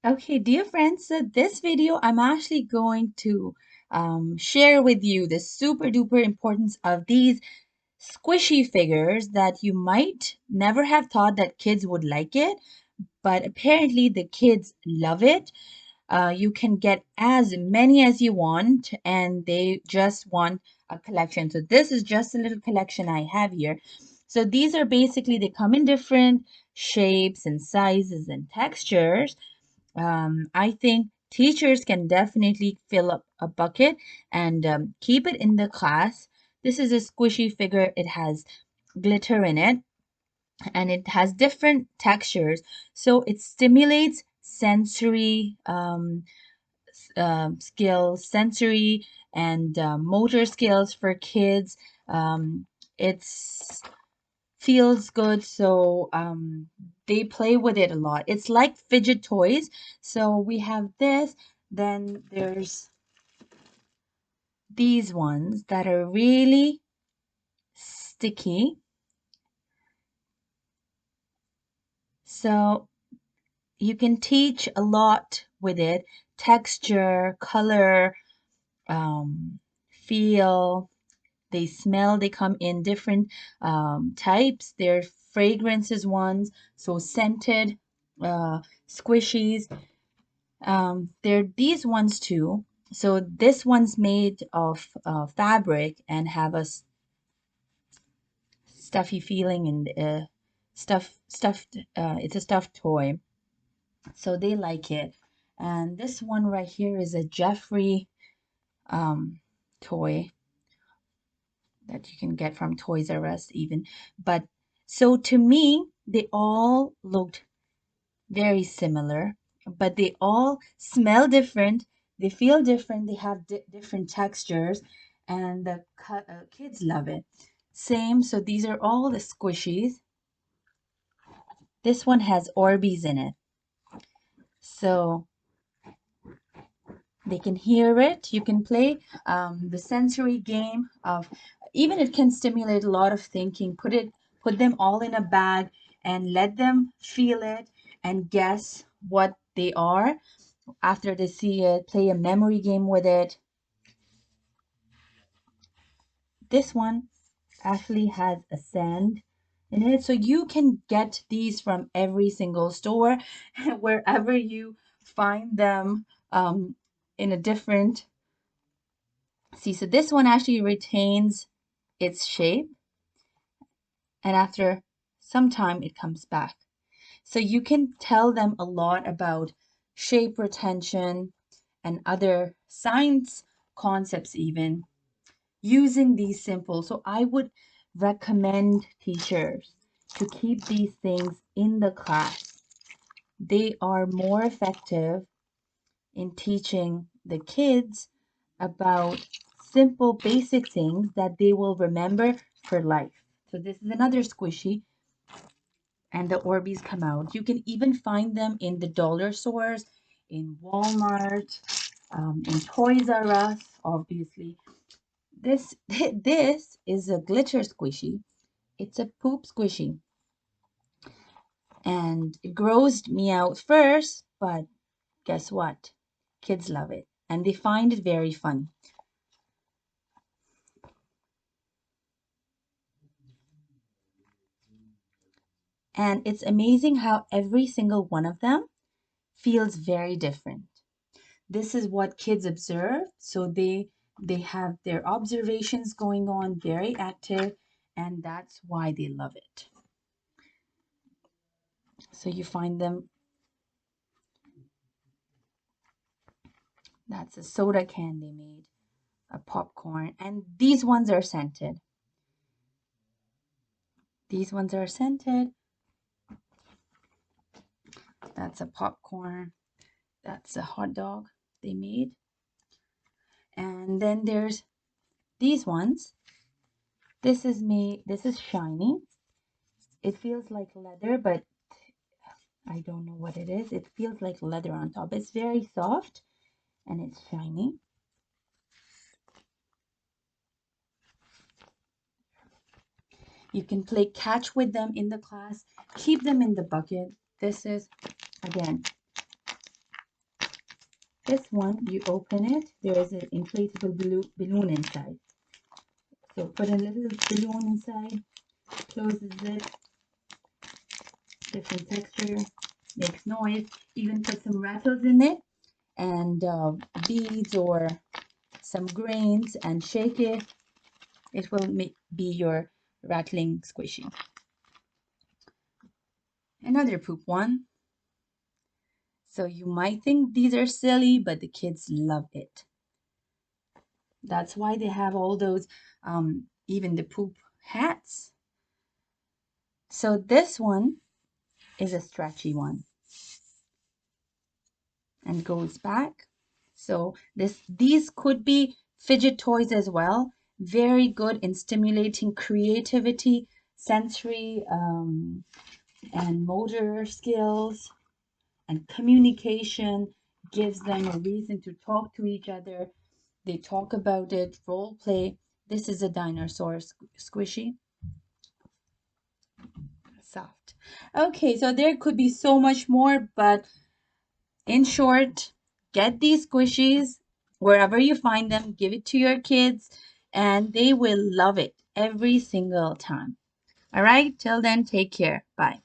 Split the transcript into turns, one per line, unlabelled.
Okay, dear friends, so this video I'm actually going to share with you the super duper importance of these squishy figures that you might never have thought that kids would like it, but apparently the kids love it. You can get as many as you want, and they just want a collection. So this is just a little collection I have here. So these are basically, they come in different shapes and sizes and textures. I think teachers can definitely fill up a bucket and keep it in the class. This is a squishy figure. It has glitter in it and it has different textures. So it stimulates sensory skills, sensory and motor skills for kids. It's feels good, so they play with it a lot. It's like fidget toys. So we have this, then there's these ones that are really sticky. So you can teach a lot with it: texture, color, feel. They smell, they come in different types. They're fragrances ones, so scented squishies. They're these ones too. So this one's made of fabric and have a stuffy feeling and stuffed. It's a stuffed toy, so they like it. And this one right here is a Jeffrey um, toy that you can get from Toys R Us even. But so to me, they all looked very similar, but they all smell different, they feel different, they have different textures, and the kids love it. Same, so these are all the squishies. This one has Orbeez in it. So they can hear it. You can play the sensory game of, even it can stimulate a lot of thinking. Put them all in a bag and let them feel it and guess what they are. After they see it, play a memory game with it. This one actually has a sand in it, so you can get these from every single store wherever you find them in a different. See, so this one actually retains its shape, and after some time it comes back. So you can tell them a lot about shape retention and other science concepts even using these simple. So I would recommend teachers to keep these things in the class. They are more effective in teaching the kids about simple basic things that they will remember for life. So this is another squishy, and the Orbeez come out. You can even find them in the dollar stores, in Walmart, in Toys R Us, obviously. This this is a glitter squishy. It's a poop squishy. And it grossed me out first, but guess what? Kids love it and they find it very funny. And it's amazing how every single one of them feels very different. This is what kids observe, so they have their observations going on, very active, and that's why they love it. So you find them, that's a soda can they made, a popcorn, and these ones are scented. These ones are scented. That's a popcorn. That's a hot dog they made. And then there's these ones. This is shiny. It feels like leather, but I don't know what it is. It feels like leather on top. It's very soft and it's shiny. You can play catch with them in the class. Keep them in the bucket. This is, again, This one, you open it, there is an inflatable balloon inside. So put a little balloon inside, closes it, different texture, makes noise, even put some rattles in it and beads or some grains and shake it. It will be your rattling squishy. Another poop one. So you might think these are silly, but the kids love it. That's why they have all those, even the poop hats. So this one is a stretchy one and goes back. So these could be fidget toys as well. Very good in stimulating creativity, sensory and motor skills, and communication. Gives them a reason to talk to each other. They talk about it, role play. This is a dinosaur squishy. Soft. Okay, so there could be so much more, but in short, get these squishies wherever you find them, give it to your kids, and they will love it every single time. All right, till then, take care. Bye.